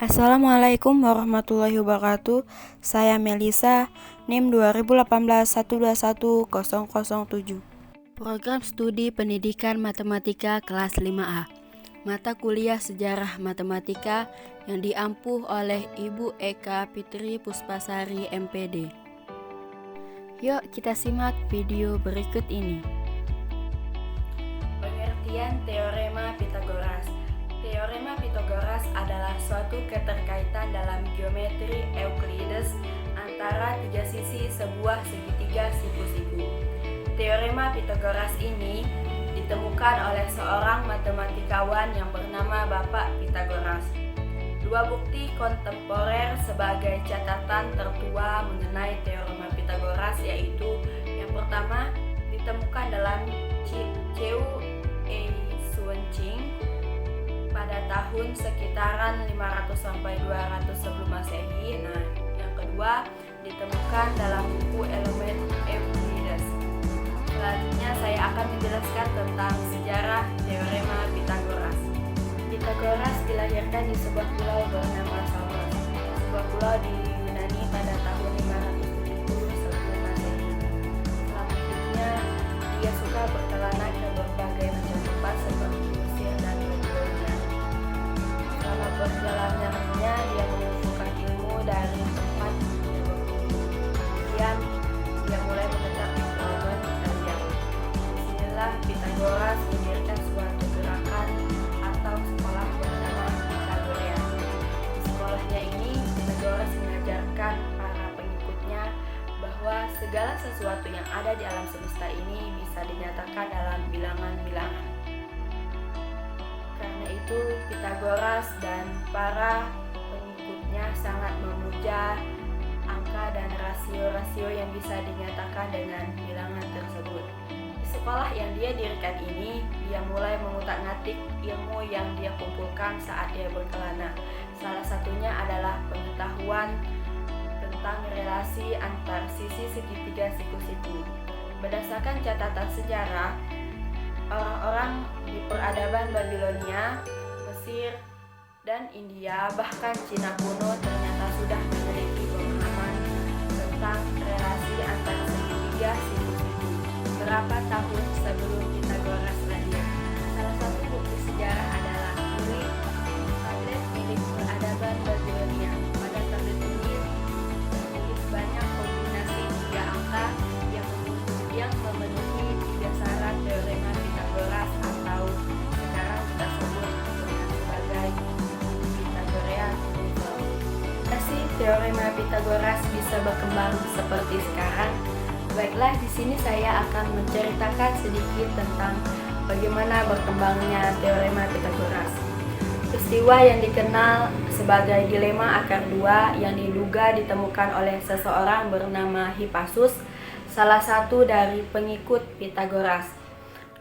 Assalamualaikum warahmatullahi wabarakatuh. Saya Melisa, NIM 2018121007. Program Studi Pendidikan Matematika kelas 5A. Mata kuliah Sejarah Matematika yang diampuh oleh Ibu Eka Fitri Puspasari MPD. Yuk kita simak video berikut ini. Pengertian Teorema Pitagoras. Teorema Pitagoras adalah suatu keterkaitan dalam geometri Euclides antara tiga sisi sebuah segitiga siku-siku. Teorema Pitagoras ini ditemukan oleh seorang matematikawan yang bernama Bapak Pitagoras. Dua bukti kontemporer sebagai catatan tertua mengenai Teorema Pitagoras yaitu yang pertama ditemukan dalam Cheu E Suanqing pada tahun sekitaran 500 sampai 200 sebelum Masehi. Nah, yang kedua ditemukan dalam buku Elemen Euclides. Selanjutnya saya akan menjelaskan tentang sejarah Teorema Pitagoras. Pitagoras dilahirkan di sebuah pulau bernama Samos, sebuah pulau di Yunani pada tahun 570 sebelum Masehi. Selanjutnya dia suka berkelana ke berbagai macam tempat seperti Mesir dan Babilonia. Selama perjalanannya dia mengumpulkan ilmu dari tempat kemudian dia mulai menetap di Pelabuhan Italia. Disinilah Pitagoras mendirikan suatu gerakan atau sekolah bernama Pitagorea. Di sekolahnya ini Pitagoras mengajarkan para pengikutnya bahwa segala sesuatu yang ada di alam semesta ini bisa dinyatakan dalam bilangan-bilangan. Karena itu Pitagoras dan para pengikutnya sangat memuja angka dan rasio-rasio yang bisa dinyatakan dengan bilangan tersebut. Di sekolah yang dia dirikan ini, dia mulai mengutak-ngatik ilmu yang dia kumpulkan saat dia berkelana. Salah satunya adalah pengetahuan tentang relasi antar sisi segitiga siku-siku. Berdasarkan catatan sejarah, orang-orang di peradaban Babilonia, Mesir, dan India, bahkan Cina kuno ternyata sudah memiliki pemahaman tentang relasi antar segitiga siku-siku berapa tahun sebelum Pitagoras lahir. Salah satu bukti sejarah adalah tablet milik peradaban Babilonia. Pada tablet ini tertulis banyak kombinasi tiga angka yang memenuhi tiga syarat Teorema Pitagoras atau sekarang kita sebut sebagai Pitagorea. Teorema Pitagoras bisa berkembang seperti sekarang. Baiklah, di sini saya akan menceritakan sedikit tentang bagaimana berkembangnya Teorema Pitagoras. Peristiwa yang dikenal sebagai dilema akar dua yang diduga ditemukan oleh seseorang bernama Hippasus, salah satu dari pengikut Pitagoras.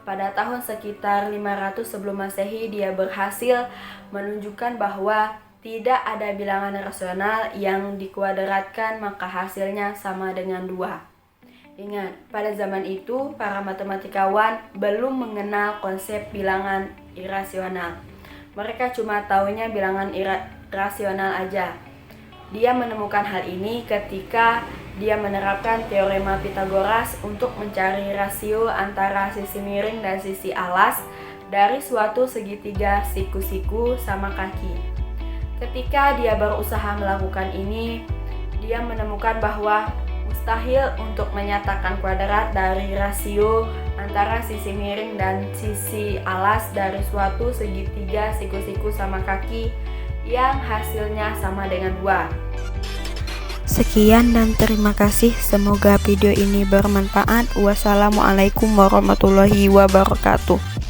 Pada tahun sekitar 500 sebelum Masehi, dia berhasil menunjukkan bahwa tidak ada bilangan rasional yang dikuadratkan maka hasilnya sama dengan 2. Ingat, pada zaman itu para matematikawan belum mengenal konsep bilangan irasional. Mereka cuma taunya bilangan rasional aja. Dia menemukan hal ini ketika dia menerapkan Teorema Pitagoras untuk mencari rasio antara sisi miring dan sisi alas dari suatu segitiga siku-siku sama kaki. Ketika dia berusaha melakukan ini, dia menemukan bahwa mustahil untuk menyatakan kuadrat dari rasio antara sisi miring dan sisi alas dari suatu segitiga siku-siku sama kaki yang hasilnya sama dengan 2. Sekian dan terima kasih. Semoga video ini bermanfaat. Wassalamualaikum warahmatullahi wabarakatuh.